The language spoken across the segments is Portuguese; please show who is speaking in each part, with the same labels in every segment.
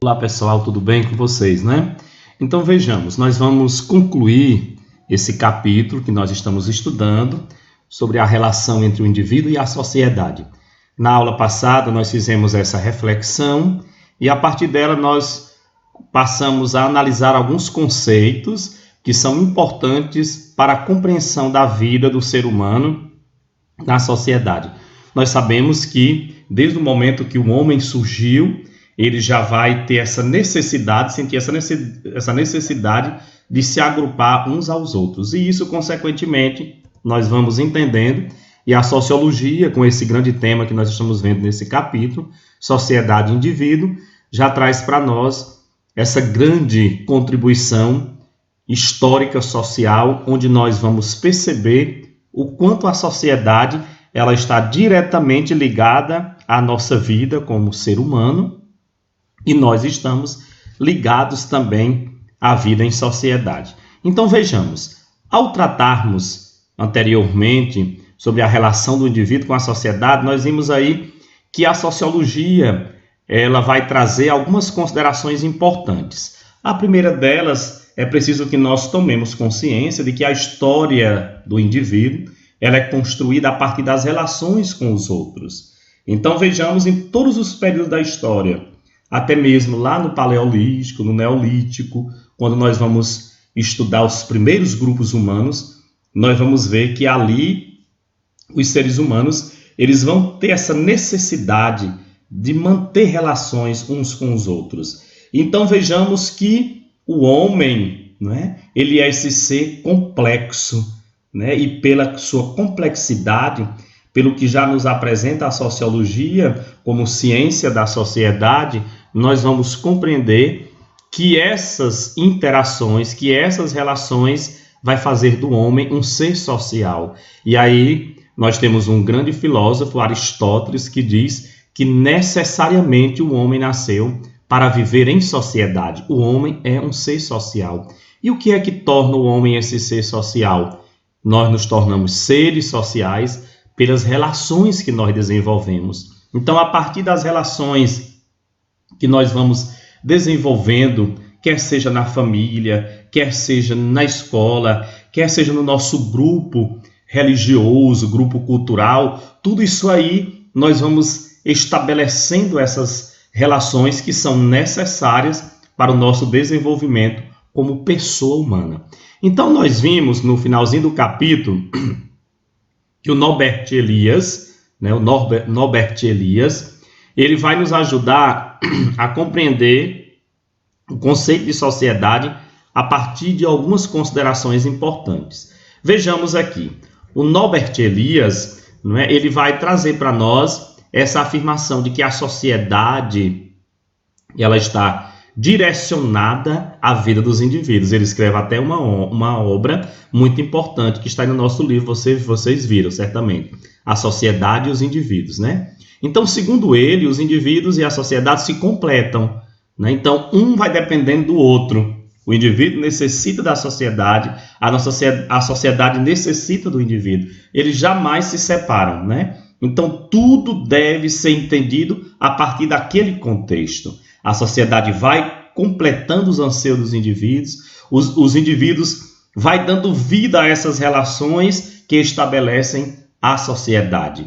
Speaker 1: Olá pessoal, tudo bem com vocês, né? Então vejamos, nós vamos concluir esse capítulo que nós estamos estudando sobre a relação entre o indivíduo e a sociedade. Na aula passada nós fizemos essa reflexão e a partir dela nós passamos a analisar alguns conceitos que são importantes para a compreensão da vida do ser humano na sociedade. Nós sabemos que desde o momento que o homem surgiu, ele já vai ter essa necessidade, sentir essa necessidade de se agrupar uns aos outros. E isso, consequentemente, nós vamos entendendo. E a sociologia, com esse grande tema que nós estamos vendo nesse capítulo, sociedade e indivíduo, já traz para nós essa grande contribuição histórica social, onde nós vamos perceber o quanto a sociedade ela está diretamente ligada à nossa vida como ser humano, e nós estamos ligados também à vida em sociedade. Então vejamos, ao tratarmos anteriormente sobre a relação do indivíduo com a sociedade, nós vimos aí que a sociologia ela vai trazer algumas considerações importantes. A primeira delas é preciso que nós tomemos consciência de que a história do indivíduo ela é construída a partir das relações com os outros. Então vejamos em todos os períodos da história, até mesmo lá no Paleolítico, no Neolítico, quando nós vamos estudar os primeiros grupos humanos, nós vamos ver que ali os seres humanos eles vão ter essa necessidade de manter relações uns com os outros. Então vejamos que o homem, né, ele é esse ser complexo, né, e pela sua complexidade, pelo que já nos apresenta a sociologia como ciência da sociedade, nós vamos compreender que essas interações, que essas relações vai fazer do homem um ser social. E aí nós temos um grande filósofo, Aristóteles, que diz que necessariamente o homem nasceu para viver em sociedade. O homem é um ser social. E o que é que torna o homem esse ser social? Nós nos tornamos seres sociais pelas relações que nós desenvolvemos. Então, a partir das relações que nós vamos desenvolvendo, quer seja na família, quer seja na escola, quer seja no nosso grupo religioso, grupo cultural, tudo isso aí nós vamos estabelecendo essas relações que são necessárias para o nosso desenvolvimento como pessoa humana. Então, nós vimos no finalzinho do capítulo que o Norbert Elias, ele vai nos ajudar a compreender o conceito de sociedade a partir de algumas considerações importantes. Vejamos aqui, o Norbert Elias, ele vai trazer para nós essa afirmação de que a sociedade ela está direcionada à vida dos indivíduos. Ele escreve até uma obra muito importante que está no nosso livro, vocês viram certamente, A Sociedade e os Indivíduos, né? Então, segundo ele, os indivíduos e a sociedade se completam, né? Então, um vai dependendo do outro. O indivíduo necessita da sociedade, a sociedade necessita do indivíduo. Eles jamais se separam, né? Então, tudo deve ser entendido a partir daquele contexto. A sociedade vai completando os anseios dos indivíduos, os indivíduos vai dando vida a essas relações que estabelecem a sociedade.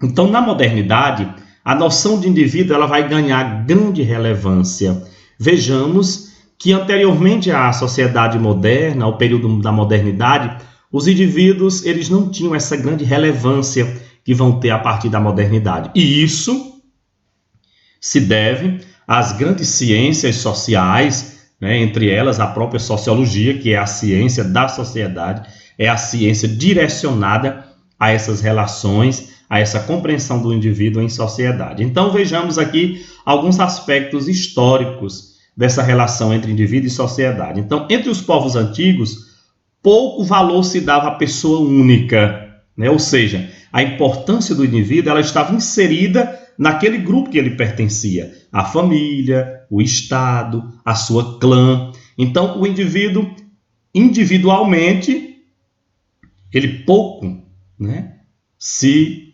Speaker 1: Então, na modernidade, a noção de indivíduo ela vai ganhar grande relevância. Vejamos que anteriormente à sociedade moderna, ao período da modernidade, os indivíduos eles não tinham essa grande relevância que vão ter a partir da modernidade. E isso se deve às grandes ciências sociais, né, entre elas a própria sociologia, que é a ciência da sociedade, é a ciência direcionada a essas relações, a essa compreensão do indivíduo em sociedade. Então vejamos aqui alguns aspectos históricos dessa relação entre indivíduo e sociedade. Então, entre os povos antigos, pouco valor se dava à pessoa única, né? Ou seja, a importância do indivíduo ela estava inserida naquele grupo que ele pertencia, a família, o estado, a sua clã. Então, o indivíduo, individualmente, ele pouco, né, se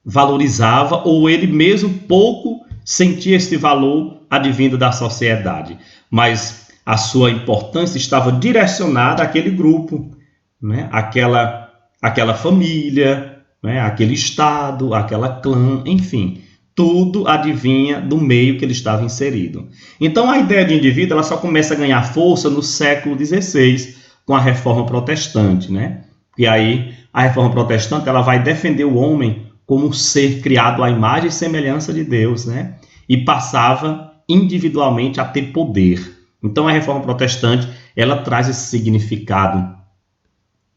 Speaker 1: valorizava ou ele mesmo pouco sentia esse valor advindo da sociedade, mas a sua importância estava direcionada àquele grupo, né? Aquela família, né? Aquele estado, aquela clã, enfim, tudo adivinha do meio que ele estava inserido. Então a ideia de indivíduo ela só começa a ganhar força no século XVI, com a Reforma Protestante, né? E aí a Reforma Protestante ela vai defender o homem como um ser criado à imagem e semelhança de Deus, né? E passava individualmente a ter poder. Então a Reforma Protestante ela traz esse significado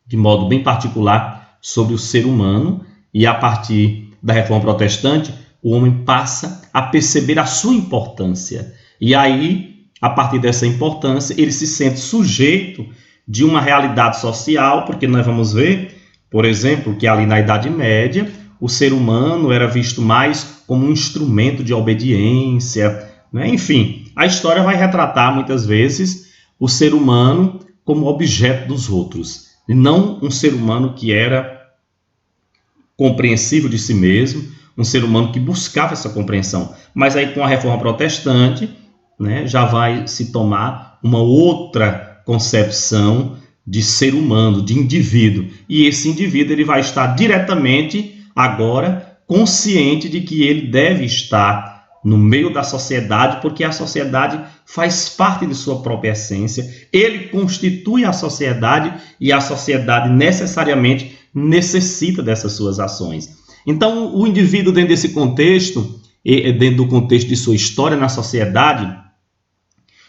Speaker 1: de modo bem particular sobre o ser humano, e a partir da Reforma Protestante o homem passa a perceber a sua importância. E aí, a partir dessa importância, ele se sente sujeito de uma realidade social, porque nós vamos ver, por exemplo, que ali na Idade Média, o ser humano era visto mais como um instrumento de obediência, né? Enfim, a história vai retratar muitas vezes o ser humano como objeto dos outros, e não um ser humano que era compreensível de si mesmo, um ser humano que buscava essa compreensão. Mas aí com a Reforma Protestante, né, já vai se tomar uma outra concepção de ser humano, de indivíduo. E esse indivíduo ele vai estar diretamente agora consciente de que ele deve estar no meio da sociedade, porque a sociedade faz parte de sua própria essência, ele constitui a sociedade e a sociedade necessariamente necessita dessas suas ações. Então, o indivíduo dentro desse contexto, dentro do contexto de sua história na sociedade,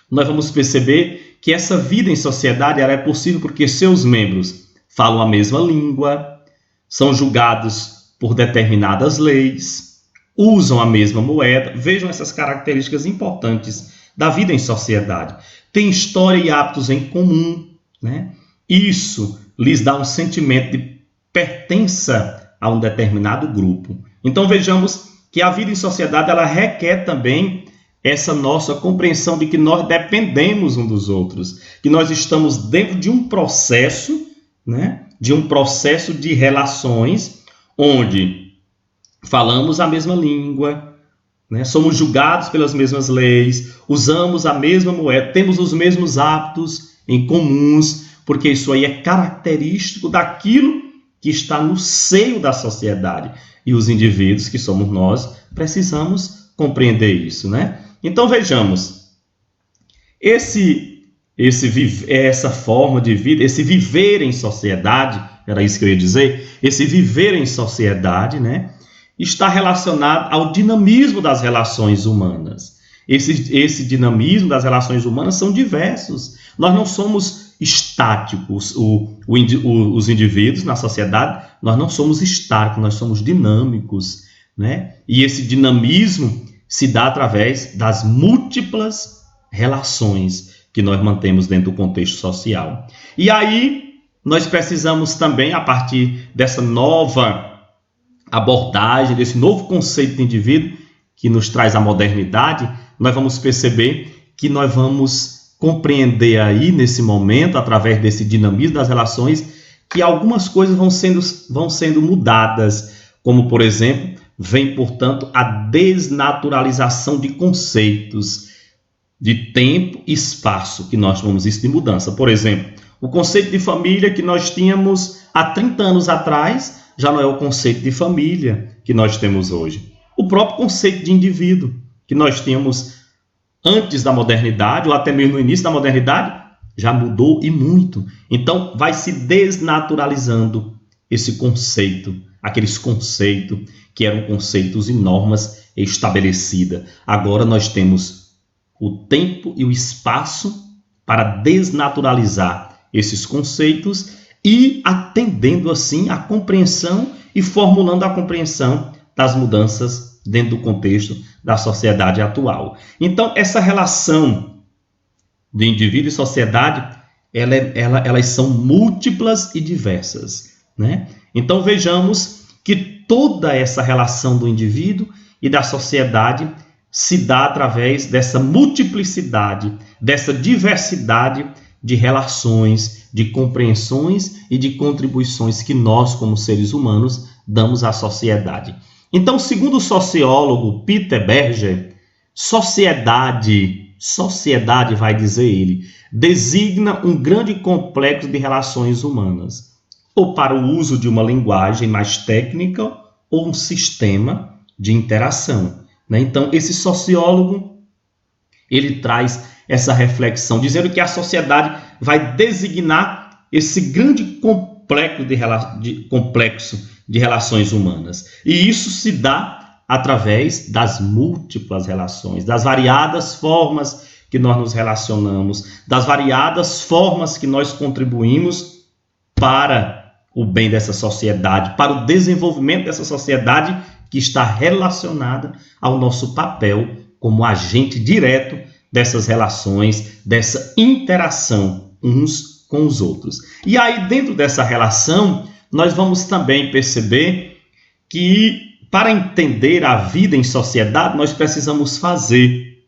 Speaker 1: nós vamos perceber que essa vida em sociedade ela é possível porque seus membros falam a mesma língua, são julgados por determinadas leis, usam a mesma moeda. Vejam essas características importantes da vida em sociedade. Tem história e hábitos em comum, né? Isso lhes dá um sentimento de pertença a um determinado grupo. Então vejamos que a vida em sociedade ela requer também essa nossa compreensão de que nós dependemos uns dos outros, que nós estamos dentro de um processo, né? De um processo de relações onde falamos a mesma língua, né? Somos julgados pelas mesmas leis, usamos a mesma moeda, temos os mesmos hábitos em comuns, porque isso aí é característico daquilo que está no seio da sociedade. E os indivíduos, que somos nós, precisamos compreender isso, né? Então vejamos, essa forma de vida, esse viver em sociedade, era isso que eu ia dizer, esse viver em sociedade, né, está relacionado ao dinamismo das relações humanas. Esse dinamismo das relações humanas são diversos. Nós não somos estáticos, os indivíduos na sociedade, nós não somos estáticos, nós somos dinâmicos, né? E esse dinamismo se dá através das múltiplas relações que nós mantemos dentro do contexto social. E aí nós precisamos também, a partir dessa nova abordagem, desse novo conceito de indivíduo que nos traz a modernidade, nós vamos perceber que nós vamos compreender aí nesse momento, através desse dinamismo das relações, que algumas coisas vão sendo mudadas, como por exemplo, vem, portanto, a desnaturalização de conceitos de tempo e espaço, que nós chamamos isso de mudança. Por exemplo, o conceito de família que nós tínhamos há 30 anos atrás já não é o conceito de família que nós temos hoje. O próprio conceito de indivíduo que nós tínhamos antes da modernidade, ou até mesmo no início da modernidade, já mudou e muito. Então, vai se desnaturalizando esse conceito, aqueles conceitos que eram conceitos e normas estabelecidas. Agora nós temos o tempo e o espaço para desnaturalizar esses conceitos e atendendo assim a compreensão e formulando a compreensão das mudanças dentro do contexto da sociedade atual. Então, essa relação de indivíduo e sociedade, elas são múltiplas e diversas, né? Então, vejamos que toda essa relação do indivíduo e da sociedade se dá através dessa multiplicidade, dessa diversidade de relações, de compreensões e de contribuições que nós, como seres humanos, damos à sociedade. Então, segundo o sociólogo Peter Berger, sociedade, vai dizer ele, designa um grande complexo de relações humanas, ou para o uso de uma linguagem mais técnica, ou um sistema de interação. Então, esse sociólogo, ele traz essa reflexão, dizendo que a sociedade vai designar esse grande complexo de relações humanas. E isso se dá através das múltiplas relações, das variadas formas que nós nos relacionamos, das variadas formas que nós contribuímos para o bem dessa sociedade, para o desenvolvimento dessa sociedade que está relacionada ao nosso papel como agente direto dessas relações, dessa interação uns com os outros. E aí, dentro dessa relação, nós vamos também perceber que, para entender a vida em sociedade, nós precisamos fazer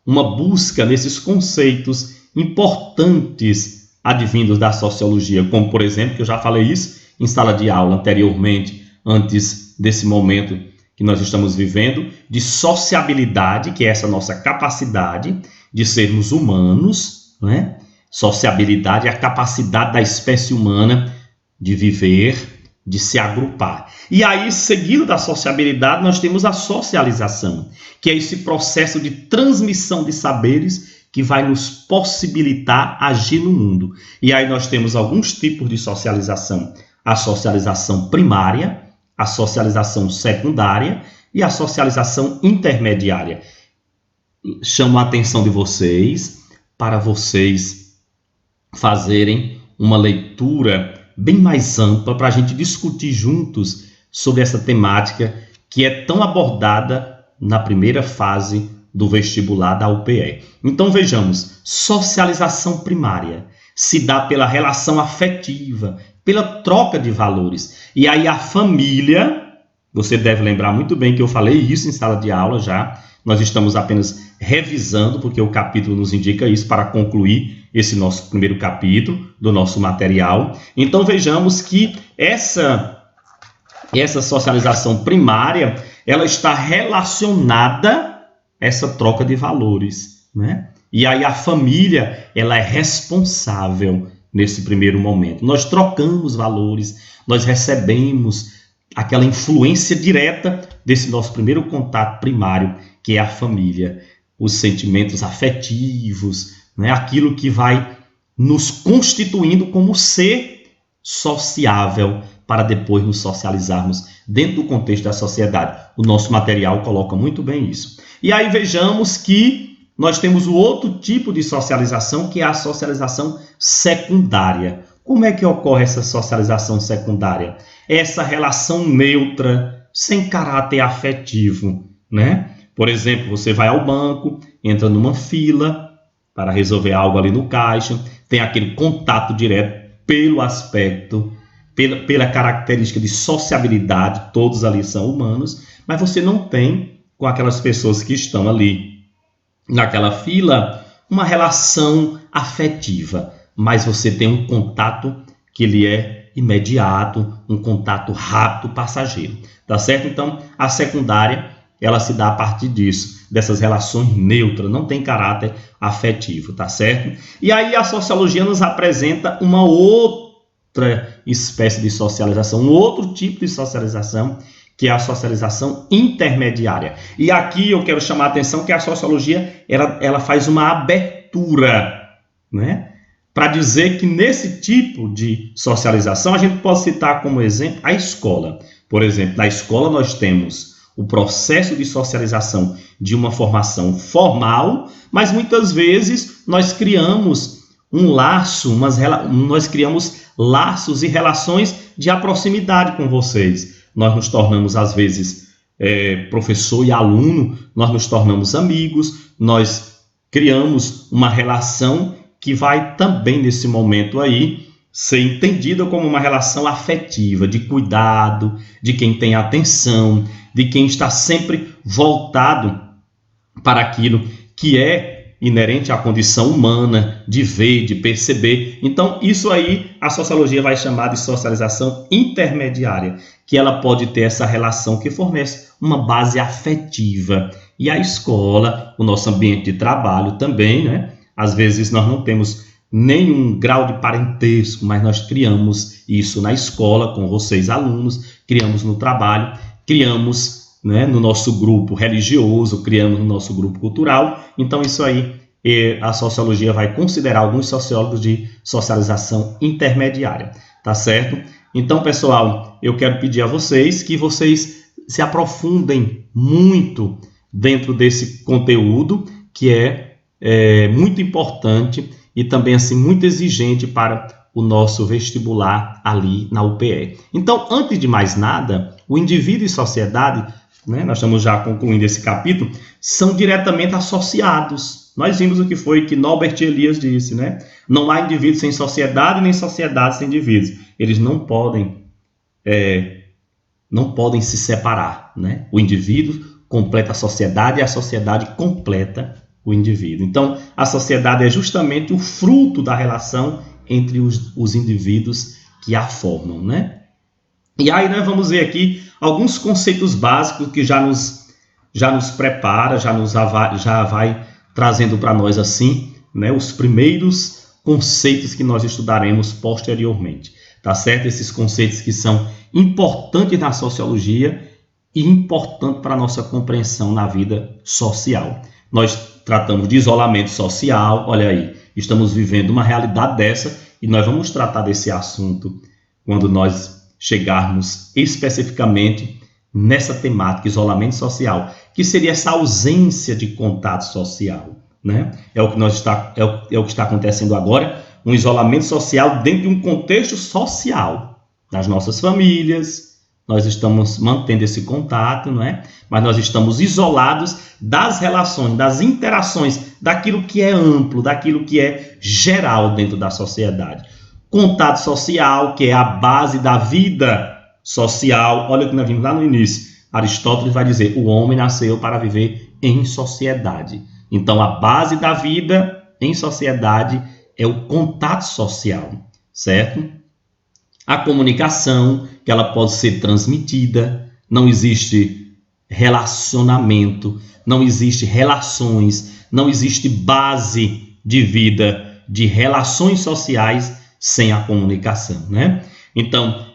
Speaker 1: uma busca nesses conceitos importantes advindos da sociologia, como, por exemplo, que eu já falei isso em sala de aula anteriormente, antes desse momento que nós estamos vivendo, de sociabilidade, que é essa nossa capacidade de sermos humanos, né? Sociabilidade é a capacidade da espécie humana de viver, de se agrupar. E aí, seguido da sociabilidade, nós temos a socialização, que é esse processo de transmissão de saberes que vai nos possibilitar agir no mundo. E aí nós temos alguns tipos de socialização. A socialização primária, a socialização secundária e a socialização intermediária. Chamo a atenção de vocês para vocês fazerem uma leitura bem mais ampla para a gente discutir juntos sobre essa temática que é tão abordada na primeira fase do vestibular da UPE. Então vejamos, socialização primária se dá pela relação afetiva, pela troca de valores. E aí a família, você deve lembrar muito bem que eu falei isso em sala de aula já, nós estamos apenas revisando, porque o capítulo nos indica isso para concluir esse nosso primeiro capítulo do nosso material. Então vejamos que essa socialização primária, ela está relacionada a essa troca de valores, né? E aí a família, ela é responsável nesse primeiro momento. Nós trocamos valores, nós recebemos aquela influência direta desse nosso primeiro contato primário, que é a família, os sentimentos afetivos, né? Aquilo que vai nos constituindo como ser sociável para depois nos socializarmos dentro do contexto da sociedade. O nosso material coloca muito bem isso. E aí vejamos que nós temos o outro tipo de socialização, que é a socialização secundária. Como é que ocorre essa socialização secundária? Essa relação neutra, sem caráter afetivo, né? Por exemplo, você vai ao banco, entra numa fila para resolver algo ali no caixa, tem aquele contato direto pelo aspecto, pela característica de sociabilidade, todos ali são humanos, mas você não tem com aquelas pessoas que estão ali naquela fila uma relação afetiva, mas você tem um contato que ele é imediato, um contato rápido, passageiro, tá certo? Então, a secundária, ela se dá a partir disso, dessas relações neutras, não tem caráter afetivo, tá certo? E aí a sociologia nos apresenta uma outra espécie de socialização, um outro tipo de socialização, que é a socialização intermediária. E aqui eu quero chamar a atenção que a sociologia ela faz uma abertura, né? Para dizer que nesse tipo de socialização a gente pode citar como exemplo a escola. Por exemplo, na escola nós temos o processo de socialização de uma formação formal, mas muitas vezes nós criamos um laço, nós criamos laços e relações de proximidade com vocês. Nós nos tornamos, às vezes, professor e aluno, nós nos tornamos amigos, nós criamos uma relação que vai também, nesse momento aí, ser entendida como uma relação afetiva, de cuidado, de quem tem atenção, de quem está sempre voltado para aquilo que é inerente à condição humana de ver, de perceber. Então, isso aí a sociologia vai chamar de socialização intermediária, que ela pode ter essa relação que fornece uma base afetiva. E a escola, o nosso ambiente de trabalho também, né? Às vezes nós não temos nenhum grau de parentesco, mas nós criamos isso na escola com vocês alunos, criamos no trabalho, criamos, né, no nosso grupo religioso, criamos no nosso grupo cultural. Então isso aí a sociologia vai considerar alguns sociólogos de socialização intermediária, tá certo? Então, pessoal, eu quero pedir a vocês que vocês se aprofundem muito dentro desse conteúdo que é muito importante e também assim muito exigente para o nosso vestibular ali na UPE. Então, antes de mais nada, o indivíduo e sociedade, né, nós estamos já concluindo esse capítulo, são diretamente associados. Nós vimos o que foi que Norbert Elias disse, né? Não há indivíduos sem sociedade, nem sociedade sem indivíduos. Eles não podem se separar, né? O indivíduo completa a sociedade e a sociedade completa o indivíduo. Então, a sociedade é justamente o fruto da relação entre os indivíduos que a formam, né? E aí nós vamos ver aqui alguns conceitos básicos que já nos prepara, já vai trazendo para nós assim, né, os primeiros conceitos que nós estudaremos posteriormente, tá certo? Esses conceitos que são importantes na sociologia e importantes para a nossa compreensão na vida social. Nós tratamos de isolamento social, olha aí, estamos vivendo uma realidade dessa e nós vamos tratar desse assunto quando nós chegarmos especificamente nessa temática, isolamento social, que seria essa ausência de contato social, né? É o que está acontecendo agora, um isolamento social dentro de um contexto social, das nossas famílias. Nós estamos mantendo esse contato, não é? Mas nós estamos isolados das relações, das interações, daquilo que é amplo, daquilo que é geral dentro da sociedade. Contato social, que é a base da vida social. Olha o que nós vimos lá no início. Aristóteles vai dizer, o homem nasceu para viver em sociedade. Então, a base da vida em sociedade é o contato social, certo? A comunicação, que ela pode ser transmitida, não existe relacionamento, não existe relações, não existe base de vida, de relações sociais sem a comunicação, né? Então,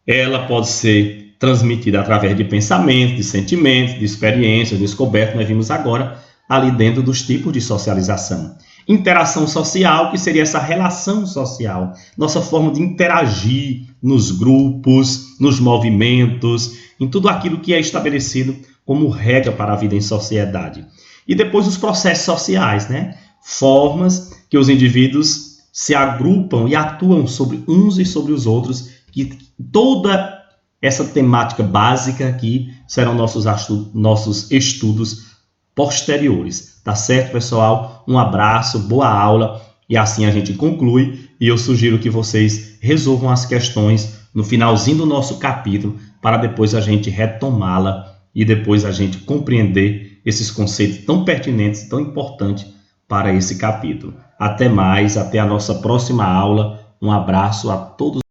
Speaker 1: ela pode ser transmitida através de pensamentos, de sentimentos, de experiências, de descobertas. Nós vimos agora ali dentro dos tipos de socialização. Interação social, que seria essa relação social, nossa forma de interagir nos grupos, nos movimentos, em tudo aquilo que é estabelecido como regra para a vida em sociedade. E depois os processos sociais, né? Formas que os indivíduos se agrupam e atuam sobre uns e sobre os outros, que toda essa temática básica aqui serão nossos estudos posteriores. Tá certo, pessoal? Um abraço, boa aula, e assim a gente conclui, e eu sugiro que vocês resolvam as questões no finalzinho do nosso capítulo, para depois a gente retomá-la e depois a gente compreender esses conceitos tão pertinentes, tão importantes para esse capítulo. Até mais, até a nossa próxima aula. Um abraço a todos.